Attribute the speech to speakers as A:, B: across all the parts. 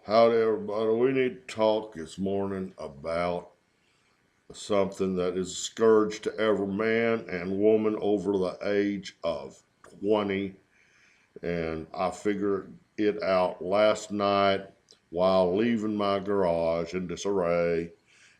A: Howdy, everybody. We need to talk this morning about something that is a scourge to every man and woman over the age of 20. And I figured it out last night while leaving my garage in disarray.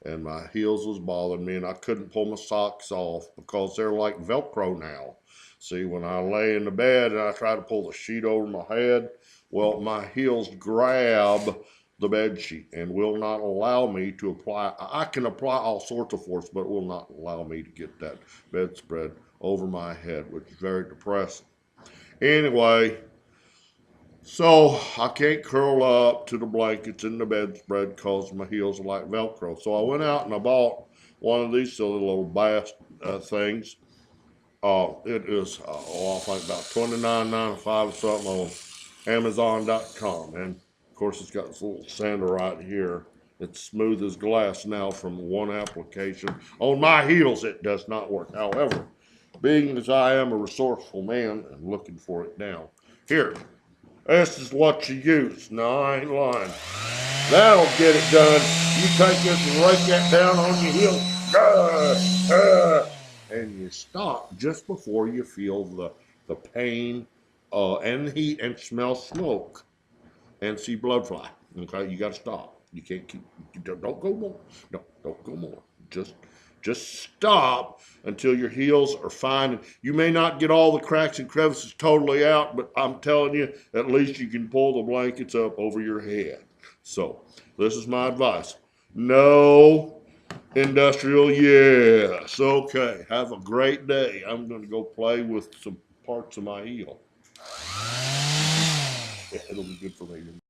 A: And my heels was bothering me, and I couldn't pull my socks off because they're like Velcro now. See, when I lay in the bed and I try to pull the sheet over my head, well, my heels grab the bed sheet and will not allow me to apply. I can apply all sorts of force, but it will not allow me to get that bedspread over my head, which is very depressing. Anyway, so I can't curl up to the blankets in the bedspread because my heels are like Velcro. So I went out and I bought one of these silly little bass things. It is, I think about $29.95 or something on Amazon.com. And of course, it's got this little sander right here. It's smooth as glass now from one application. On my heels, it does not work. However, being as I am a resourceful man and looking for it now, here, this is what you use. No, I ain't lying. That'll get it done. You take this and rake that down on your heel, and you stop just before you feel the pain and the heat and smell smoke and see blood fly. Okay, you got to stop. You can't keep. Don't go more. No, don't go more. Just stop until your heels are fine. You may not get all the cracks and crevices totally out, but I'm telling you, at least you can pull the blankets up over your head. So this is my advice. No industrial yes. Okay, have a great day. I'm going to go play with some parts of my heel. It'll be good for me.